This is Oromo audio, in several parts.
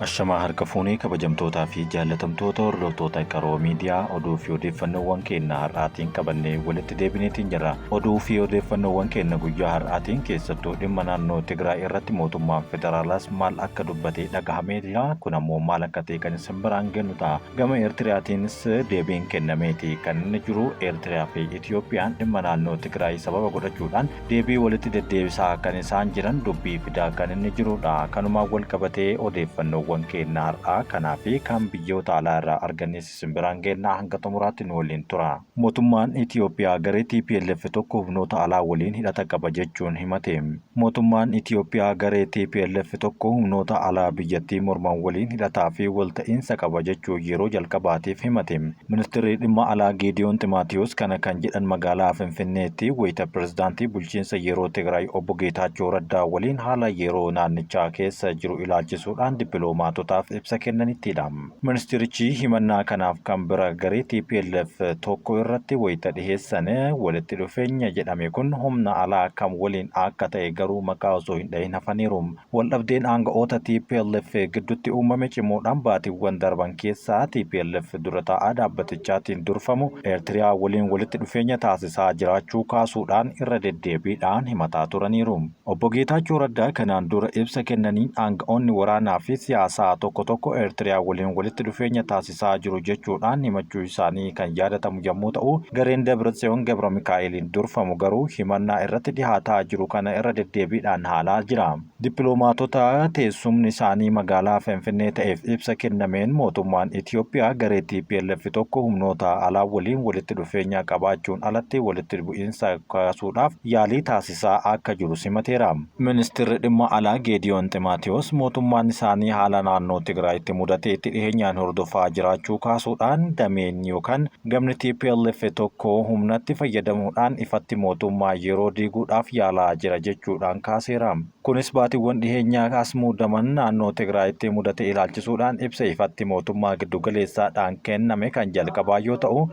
Ashamaa harka fuunee kabajamtootaa fi jaallatamtoota hordoftoota qaroo miidiyaa oduu fi odeeffannoowwan keenya har'aatiin qabannee walitti deebineetiin jirra. Oduu fi odeeffannoowwan keenya guyyaa har'aatiin keessattuu dhimma naannoo Tigraay irratti mootummaan federaalaas maal akka dubbatee dhagahamee jira. Kun ammoo maal akka ta'e kan isin biraan gennu ta'a. Gama Eertiraatiinis deebiin kennameeti kan inni jiru. Eertiriyaa fi Itiyoophiyaan dhimma naannoo Tigraay sababa godhachuudhaan deebii walitti deddeebisaa kan isaan jiran dubbii fidaa kan inni jirudha. Kanumaan wal qabatee odeeffannoo keenya har'aa kanaa fi kan biyyoota alaa irraa argannes isin biraan geenna hanga xumuraatti nu waliin tura. Mootummaan Itiyoophiyaa garee TPLF tokko humnoota alaa waliin hidhata qaba jechuun himate. Mootummaan Itiyoophiyaa garee TPLF tokko humnoota alaa biyyattii morman waliin hidhataa fi walta'iinsa qaba jechuun yeroo jalqabaatiif himate. Ministeerri dhimma alaa Geediyoon Ximaatiyos kana kan jedhan magaalaa Finfinneetti wayita pirezidaantii bulchiinsa yeroo Tigraay obbo Geetaachoo Raddaa waliin haala yeroo naannichaa keessa jiru ilaalchisuudhaan dippiloomaatotaaf ibsa kennanittidha. Ministeerichi himannaa kanaaf kan bira garee TPLF tokko irratti wayita dhiheessan walitti dhufeenya jedhame kun humna alaa kam waliin akka ta'e garuu maqaa osoo hin dhahin hafaniiru. Waldhabdeen aanga'oota TPLF gidduutti uumame cimuudhaan baatiiwwan darban keessaa TPLF dura taa'aa dhaabbatichaatiin durfamu Eertiriyaa waliin walitti dhufeenya taasisaa jiraachuu kaasuudhaan irra deddeebiidhaan himataa turaniiru. Obbo Geetaachoo Raddaa kanaan dura ibsa kennaniin aanga'oonni waraanaa fi siyaasaa tokko Eertiriyaa waliin walitti dhufeenya taasisaa jiru jechuudhaan himachuu isaanii kan yaadatamu yommuu ta'u, gareen Dabratsiyoon Gabra Mikaa'eliin durfamu garuu himannaa irratti dhihaataa jiru kana irra deddeebiidhaan haalaa jira. Dippiloomaatota teessumni isaanii magaalaa Finfinnee ta'eef ibsa kennameen mootummaan Itiyoophiyaa garee TPLF tokko humnoota alaa waliin walitti dhufeenya qabaachuun alatti walitti bu'iinsa kaasuudhaaf yaalii taasisaa akka jiru simateera. Ministeerri dhimma alaa Geediyoon Ximaatiyos mootummaan isaanii haala naannoo Tigraayitti mudateetti dhiheenyaan hordofaa jiraachuu kaasuudhaan dameen yookaan gamni TPLF tokko humnatti fayyadamuudhaan ifatti mootummaa yeroo diiguudhaaf yaalaa jira jechuudhaan kaaseera. Kunis baatiiwwan dhiheenyaa as muudaman naannoo Tigraayitti mudate ilaalchisuudhaan ibsa ifatti mootummaa giddugaleessaadhaan kenname kan jalqabaa yoo ta'u,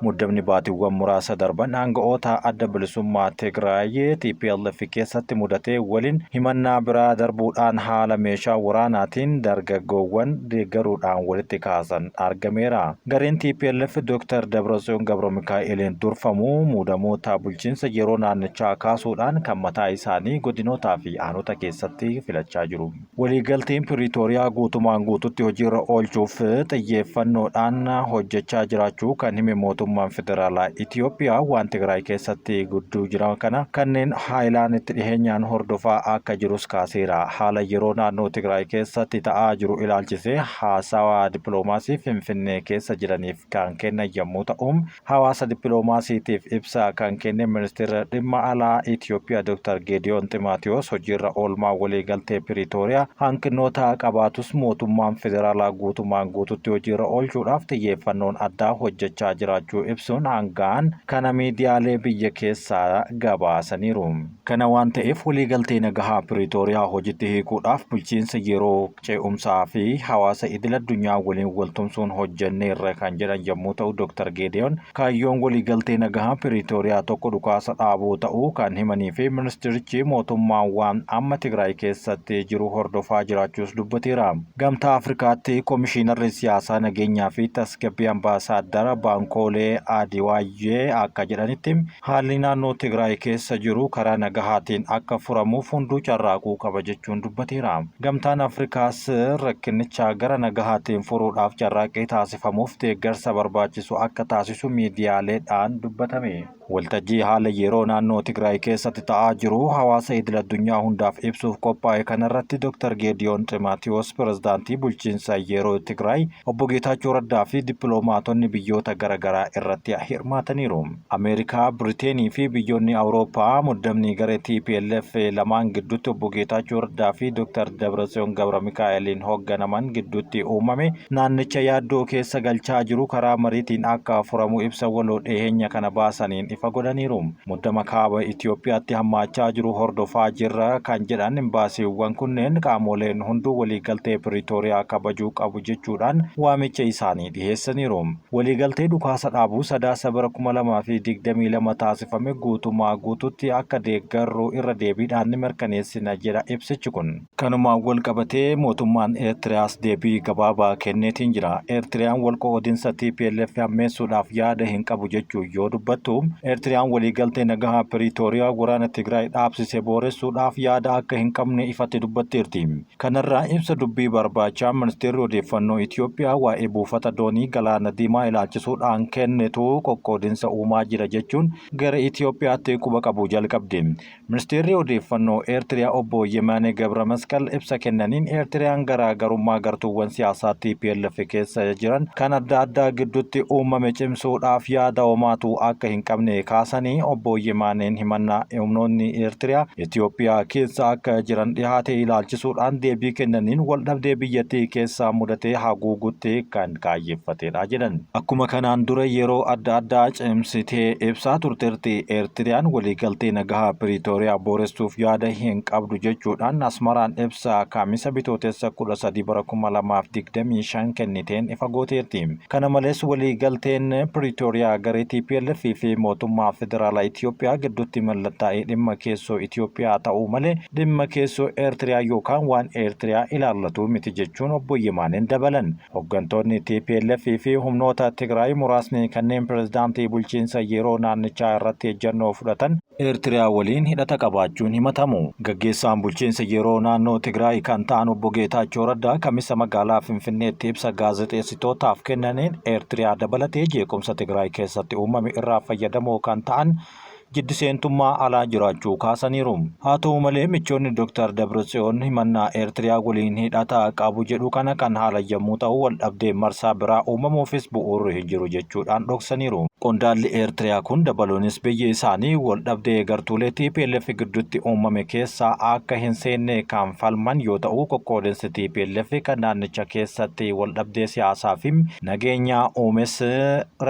muddamni baatiiwwan muraasa darban aanga'oota adda bilisummaa Tigraay TPLF keessatti mudate waliin himannaa biraa darbuudhaan haala meeshaa waraanaatiin dargaggoowwan deeggaruudhaan walitti kaasan argameera. Gareen TPLF Dr. Dabratsiyoon Gabra Mikaa'eliin durfamu muudamoota bulchiinsa yeroo naannichaa kaasuudhaan kan mataa isaanii godinootaa fi aanota keessatti filachaa jiru. Waliigalteen Piriitooriyaa guutumaan guututti hojiirra oolchuuf xiyyeeffannoodhaan hojjechaa jiraachuu kan hime mootummaan federaalaa Itiyoophiyaa waan Tigraay keessatti gudduu jiran kana kanneen haayilaan itti dhiheenyaan hordofaa akka jirus kaaseera. Haala yeroo naannoo Tigraay keessatti ta'aa jiru ilaalchisee haasawaa dippiloomaasii Finfinnee keessa jiraniif kan kennan yommuu ta'u, hawaasa dippiloomaasiitiif ibsa kan kenne ministeera dhimma alaa Itiyoophiyaa Dr. Geediyoon Ximaatiyos hojiirra oolmaa waliigaltee Piriitooriyaa hanqinoota qabaatus mootummaan federaalaa guutumaan guututti hojiirra oolchuudhaaf xiyyeeffannoon addaa hojjechaa jiraachuu ibsuun hangaan kana miidiyaalee biyya keessaa gabaasaniiru. Kana waan ta'eef waliigaltee nagahaa Piriitooriyaa hojiitti hiikuudhaaf bulchiinsa yeroo ce'umsaa fi hawaasa idil addunyaa waliin waltumsuun hojjenneerra kan jedhan yommuu ta'u, Dr. Geediyoon kaayyoon waliigaltee nagahaa Piriitooriyaa tokko dhukaasa dhaabuu ta'uu kan himanii fi ministeerichi mootummaan waan amma Tigraay keessatti jiru hordofaa jiraachuus dubbateera. Gamtaa Afrikaatti Komishiinarri siyaasaa nageenyaa fi tasgabbii ambaasaaddara Baankoolee Adiwaayyee akka jedhanitti haalli naannoo Tigraay keessa jiru karaa nagahaatiin akka furamuuf hunduu carraaquu qaba jechuun dubbateera. Gamtaan Afrikaas rakkinicha gara nagahaatiin furuudhaaf carraaqqii taasifamuuf deeggarsa barbaachisu akka taasisu miidiyaaleedhaan dubbatame. Waltajjii haala yeroo naannoo Tigraay keessatti ta'aa jiru hawaasa idil addunyaa hundaaf ibsuuf qophaa'e kanarratti Dr. Geediyoon Ximaatiyos pirezidaantii bulchiinsa yeroo Tigraay obbo Geetaachoo Raddaa fi dippiloomaatonni biyyoota garaagaraa irratti hirmaataniiru. Ameerikaa, Biriteenii fi biyyoonni Awurooppaa muddamni garee TPLF lamaan gidduutti obbo Geetaachoo Raddaa fi Dr. Dabratsiyoon Gabra Mikaa'eliin hoogganaman gidduutti uumame naannicha yaaddoo keessa galchaa jiru karaa mariitiin akka furamu ibsa waloo dhiheenya kana baasaniin ifa godhaniiru. Muddama kaaba Itoophiyaatti hammaachaa jiru hordofaa jirra kan jedhan imbaasiiwwan kunneen qaamoleen hunduu waliigaltee Piriitooriyaa kabajuu qabu jechuudhaan waamicha isaanii dhiyeessaniiru. Waliigaltee dhukaasa dhaabuu sadaasa bara 2022 taasifame guutumaa guututti akka deeggarru irra deebiidhaan mirkaneessina jedha ibsichi kun. Kanumaan wal qabatee mootummaan Eertiriyaas deebii gabaabaa kenneetiin jira. Eertiriyaan wal qoodinsa TPLF hammeessuudhaaf yaada hin qabu jechuun yoo dubbattu, Eertiriyaan waliigaltee nagaa Piriitooriyaa waraana Tigraay dhaabsise booressuudhaaf yaada akka hin qabne ifatti dubbatteerti. Kanarraa ibsa dubbii barbaachaa ministeerri odeeffannoo Itoophiyaa waa'ee buufata doonii galaana diimaa ilaalchisuudhaan kennetu qoqqoodinsa uumaa jira jechuun gara Itoophiyaatti quba qabu jalqabde. Ministeerri odeeffannoo Eertiriyaa obbo Yemaane Gabra Masqal ibsa kennaniin Eertiriyaan garaagarummaa gartuuwwan siyaasaa TPLF keessa jiran kan adda addaa gidduutti uumame cimsuudhaaf yaada homaatu akka hin qabne kaasanii obbo Yemaaneen himannaa humnoonni Eertiriyaa Itoophiyaa keessa akka jiran dhihaate ilaalchisuudhaan deebii kennaniin waldhabdee biyyattii keessaa mudatee haguugutti kan kaayeffatedha jedhan. Akkuma kanaan dura yeroo adda addaa cimsitee ibsaa turteerti Eertiriyaan waliigaltee nagaa Piriitooriyaa booressuuf yaada hin qabdu jechuudhaan Asmaraan ibsa kaamisa bitootessa 13 bara 2025 kenniteen ifa gooteerti. Kana malees waliigalteen Piriitooriyaa garee TPLF fi mootummaa federaalaa Itoophiyaa gidduutti mallattaa'ee dhimma keessoo Itoophiyaa ta'uu malee dhimma keessoo Eertiriyaa yookaan waan Eertiriyaa ilaallatu miti jechuun obbo Yemaaneen dabalan. Hooggantoonni TPLF fi humnoota Tigraay muraasni kanneen pirezidaantii bulchiinsa yeroo naannichaa irratti ejjennoo fudhatan Eertiriyaa waliin hidhata qabaachuun himatamu. Gaggeessaan bulchiinsa yeroo naannoo Tigraay kan ta'an obbo Geetaachoo Raddaa kamisa magaalaa Finfinneetti ibsa gaazexeessitootaaf kennaniin Eertiriyaa dabalatee jeequmsa Tigraay keessatti uumame irraa fayyadamoo kan ta'an jiddiseentummaa alaa jiraachuu kaasaniiru. Haa ta'u malee michoonni Dr. Dabratsiyoon himannaa Eertiriyaa waliin hidhata qabu jedhu kana kan haala yommuu ta'u waldhabdee marsaa biraa uumamuufis bu'uurri hin jiru jechuudhaan dhoksaniiru. Qondaalli Eertiriyaa kun dabaluunis biyyi isaanii waldhabdee gartuulee TPLF gidduutti uumame keessaa akka hin seenne kan falman yoo ta'u qoqqoodinsi TPLF kan naannicha keessatti waldhabdee siyaasaa fi nageenyaa uumes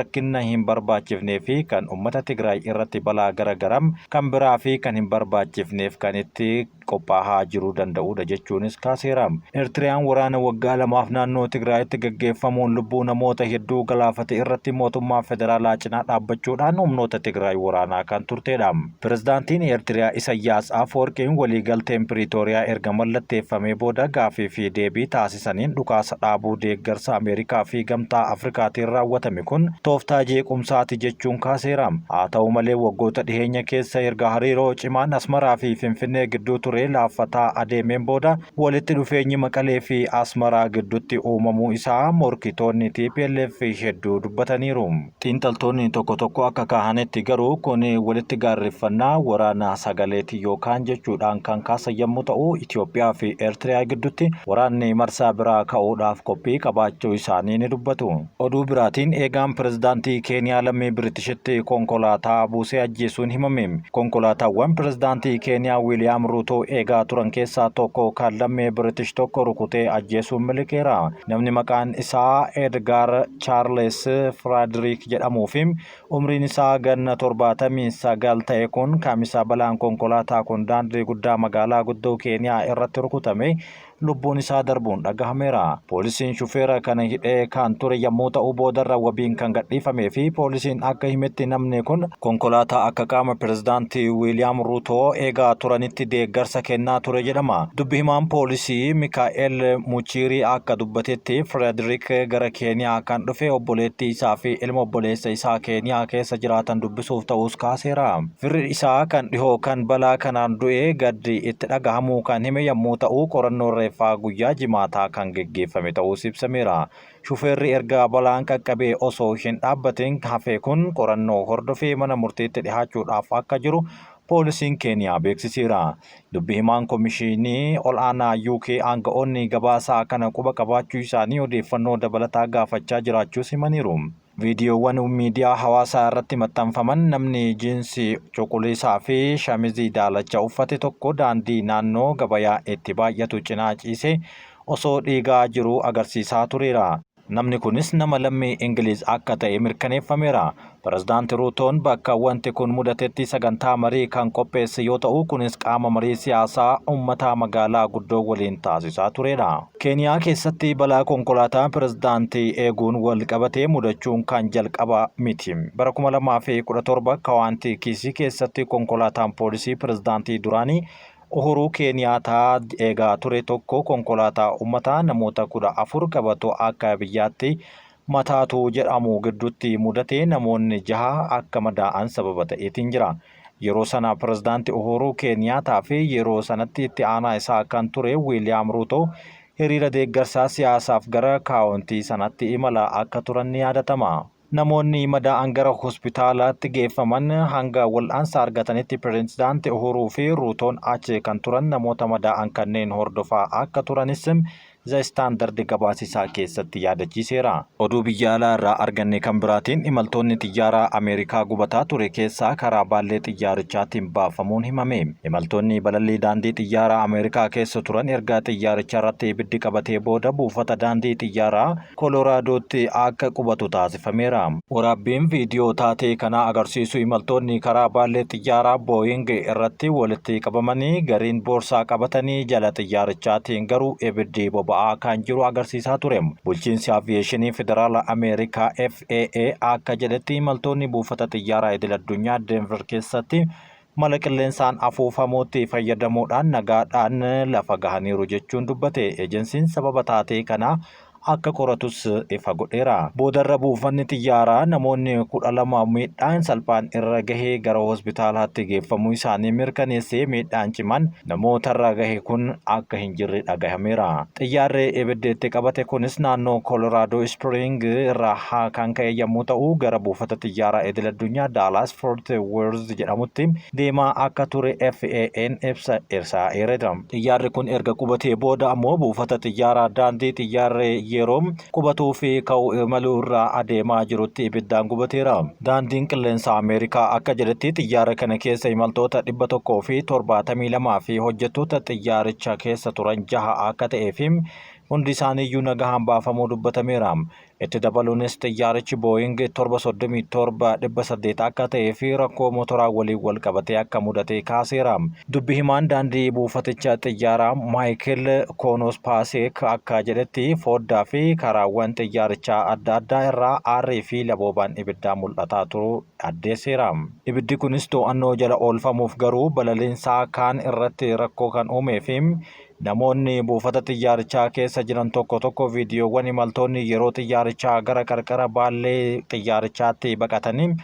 rakkina hin barbaachifnee fi kan uummata Tigraay irratti balaa garagaram kan biraa fi kan hin barbaachifneef kan itti qophaa'aa jiruu danda'udha jechuunis kaaseera. Eertiriyaan waraana waggaa 2 naannoo Tigraayitti gaggeeffamuun lubbuu namoota hedduu galaafate irratti mootummaa federaalaa cinaa dhaabbachuudhaan humnoota Tigraay waraanaa kan turtedha. Pirezidaantiin Eertiriyaa Isaayyaas Afwerqiin waliigalteen Piriitooriyaa erga mallatteeffamee booda gaafii fi deebii taasisaniin dhukaasa dhaabuu deeggarsa Ameerikaa fi Gamtaa Afrikaatiin raawwatame kun tooftaa jeequmsaati jechuun kaaseera. Haa ta'u malee waggoota dhiheenya keessa erga hariiroo cimaan Asmaraa fi Finfinnee gidduu ture laaffataa adeemeen booda walitti dhufeenyi Maqalee fi Asmaraa gidduutti uumamuu isaa morkitoonni TPLF hedduu dubbataniiru. Xiinxaltoonni tokko akka kaahanitti garuu kun walitti gaarreeffannaa waraana sagaleeti yookaan jechuudhaan kan kaasan yommuu ta'u Itoophiyaa fi Eertiriyaa gidduutti waraanni marsaa biraa ka'uudhaaf qophii qabaachuu isaanii ni dubbatu. Oduu biraatiin eegaan pirezidaantii Keeniyaa lammii Biritishitti konkolaataa buusee ajjeesuun himame. Konkolaataawwan pirezidaantii Keeniyaa Wiiliyaam Ruutoo eegaa turan keessaa tokko kan lammii Biritish tokko rukutee ajjeesuun miliqeera. Namni maqaan isaa Edgar Charles Frederick jedhamuu fi umriin isaa ganna 79 ta'e kun kamisa balaan konkolaataa kun daandii guddaa magaalaa guddoo Keeniyaa irratti rukutame lubbuun isaa darbuun dhagahameera. Poolisiin shufeera kana hidhee kan ture yommuu ta'u boodarra wabiin kan gadhiifamee fi poolisiin akka himetti namni kun konkolaataa akka qaama pirezidaantii Wiiliyaam Ruutoo eegaa turanitti deeggarsa kennaa ture jedhama. Dubbi himaan poolisii Mikaa'el Muchirii akka dubbatetti Frederick gara Keeniyaa kan dhufe obboleettii isaa fi ilma obboleessa isaa Keeniyaa keessa jiraatan dubbisuuf ta'us kaaseera. Firri isaa kan dhihoo kan balaa kanaan du'e gaddi itti dhagahamuu kan hime yommuu ta'u qorannoo reeffaa guyyaa jimaataa kan geggeeffame ta'us ibsameera. Shufeerri erga balaan qaqqabee osoo hin dhaabbatin hafe kun qorannoo hordofee mana murtiitti dhihaachuudhaaf akka jiru poolisiin Keeniyaa beeksiseera. Dubbi himaan komishinii ol'aanaa UK aanga'oonni gabaasaa kana quba qabaachuu isaanii odeeffannoo dabalataa gaafachaa jiraachuus himaniiru. Viidiyoowwan miidiyaa hawaasaa irratti maxxanfaman namni jiinsii cuquliisaa fi shamizii daalacha uffate tokko daandii naannoo gabayaa itti baay'atu cinaa ciisee osoo dhiigaa jiru agarsiisaa tureera. Namni kunis nama lammii Ingiliz akka ta'e mirkaneeffameera. Pirezidaanti Ruutoon bakka wanti kun mudatetti sagantaa marii kan qopheesse yoo ta'u kunis qaama marii siyaasaa uummataa magaalaa guddoo waliin taasisaa turedha. Keeniyaa keessatti balaa konkolaataa pirezidaantii eeguun wal qabatee mudachuun kan jalqaba miti. Bara 2017 kawaantii Kisii keessatti konkolaataan poolisii pirezidaantii duraanii Uhuru Kenyataa eegaa ture tokko konkolaataa uummataa namoota 14 qabatu akka biyyaatti Matatu jedhamu gidduutti mudate namoonni 6 akka madaa'an sababa ta'eetiin jira. Yeroo sana pirezidaanti Uhuru Kenyataa fi yeroo sanatti itti aanaa isaa kan ture William Ruto hiriira deeggarsaa siyaasaaf gara kaawuntii sanatti imala akka turan ni yaadatama. Namoonni madaa'an gara hospitaalaatti geeffaman hanga wal'aansa argatanitti pirezidaanti Uhuru fi Ruutoon achi kan turan namoota madaa'an kanneen hordofaa akka turanis The Standard gabaasisaa keessatti yaadachiiseera. Oduu biyya alaa irraa arganne kan biraatiin imaltoonni xiyyaaraa Ameerikaa gubataa ture keessaa karaa baallee xiyyaarichaatiin baafamuun himame. Imaltoonni balallii daandii xiyyaaraa Ameerikaa keessa turan erga xiyyaaricha irratti ibiddi qabatee booda buufata daandii xiyyaaraa Koloraadooti akka qubatu taasifameera. Waraabbiin viidiyoo taatee kana agarsiisu imaltoonni karaa baallee xiyyaaraa Boeing irratti walitti qabamanii gariin boorsaa qabatanii jala xiyyaarichaatiin garuu ibiddi boba'aa kan jiru agarsiisaa ture. Bulchiinsi Aviyeeshinii Federaala Ameerikaa FAA akka jedhetti imaltoonni buufata xiyyaaraa idil-addunyaa Denver keessatti mala qilleensaan afuufamuutti fayyadamuudhaan nagaadhaan lafa gahaniiru jechuun dubbate. Ejensiin sababa taatee kana akka qoratus ifa godheera. Boodarra buufanni xiyyaaraa namoonni 12 miidhaan salphaan irra gahee gara hospitaalaatti geeffamuu isaanii mirkaneessee miidhaan cimaan namoota irra gahe kun akka hin jirre dhagahameera. Xiyyaarri ibiddeetti qabate kunis naannoo Colorado Spring irraa kan ka'e yommuu ta'u gara buufata xiyyaaraa idil-addunyaa Dallas Fort Worth jedhamutti deemaa akka ture FAA'n ibsa eereera. Xiyyaarri kun erga qubatee booda ammoo buufata xiyyaaraa daandii xiyyaarri yeroo qubatuu fi ka'uu imaluu irraa adeemaa jirutti ibiddaan gubateera. Daandiin qilleensa Ameerikaa akka jedhetti xiyyaara kana keessa imaltoota 172 fi hojjettoota xiyyaaricha keessa turan 6 akka ta'ee fi hundi isaaniiyyuu nagahaan baafamuu dubbatameera. Itti dabaluunis xiyyaarichi Boeing 737-800 akka ta'ee fi rakkoo motoraa waliin wal qabatee akka mudate kaaseera. Dubbi himaan daandii buufaticha xiyyaaraa Michael Konospaasek akka jedhetti foddaa fi karaawwan xiyyaarichaa adda addaa irraa aarrii fi laboobaan ibiddaa mul'ataa turu addeesseera. Ibiddi kunis to'annoo jala oolfamuuf garuu balaliinsaa kaan irratti rakkoo kan uumee fi namoonni buufata xiyyaarichaa keessa jiran tokko viidiyoowwan imaltoonni yeroo xiyyaarichaa gara qarqara baallee xiyyaarichaatti baqatanii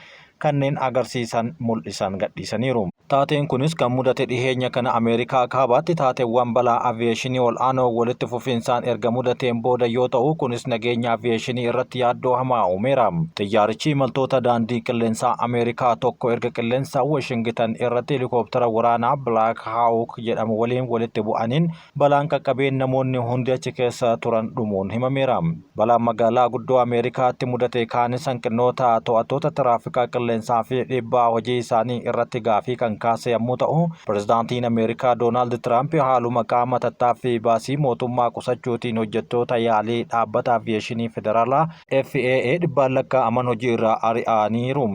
kanneen agarsiisan mul'isan gadhiisaniiru. Taateen kunis kan mudate dhiheenya kana Ameerikaa kaabaatti taateewwan balaa aviyeeshinii ol'aanoo walitti fufiinsaan erga mudateen booda yoo ta'u kunis nageenya aviyeeshinii irratti yaaddoo hamaa uumeera. Xiyyaarichi imaltoota daandii qilleensaa Ameerikaa tokko erga qilleensa Washington irratti helikooптara waraanaa Black Hawk jedhamu waliin walitti bu'aniin balaan qaqqabeen namoonni hundi achi keessa turan dhumuun himameera. Balaan magaalaa guddoo Ameerikaatti mudate kaanis hanqinoota to'attoota tiraafikaa qilleensaa fi dhiibbaa hojii isaanii irratti gaafii kan kaase yommuu ta'u, pirezidaantiin Ameerikaa Doonaald Tiraamp haaluma qaama tattaaffii baasii mootummaa qusachuutiin hojjettoota yaalii dhaabbata aviyeeshinii federaalaa FAA dhibbaan lakkaa'aman hojii irraa ari'aniiru.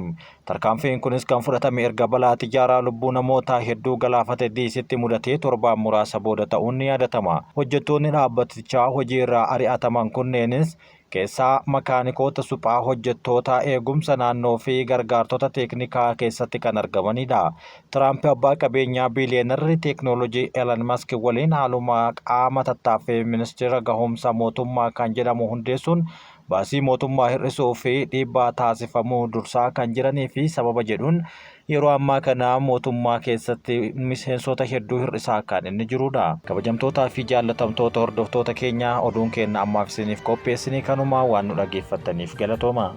Tarkaanfiin kunis kan fudhatame erga balaa xiyyaaraa lubbuu namoota hedduu galaafate diisitti mudatee torbaan muraasa booda ta'uun ni yaadatama. Hojjettoonni dhaabbatichaa hojii irraa ari'ataman kunneenis keessaa makaanikoota suphaa, hojjettoota eegumsa naannoo fi gargaartota teeknikaa keessatti kan argamanidha. Tiraamp abbaa qabeenyaa biiliyeenarri teeknooloojii Elon Musk waliin haaluma qaama tattaaffii ministeera gahumsa mootummaa kan jedhamu hundeessuun baasii mootummaa hir'isuu fi dhiibbaa taasifamuu dursaa kan jiranii fi sababa jedhuun yeroo ammaa kana mootummaa keessatti miseensota hedduu hir'isaa kan inni jirudha. Kabajamtootaa fi jaallatamtoota hordoftoota keenya oduun keenya ammaaf isiniif qopheessinee kanuma waan nu dhaggeeffattaniif galatooma.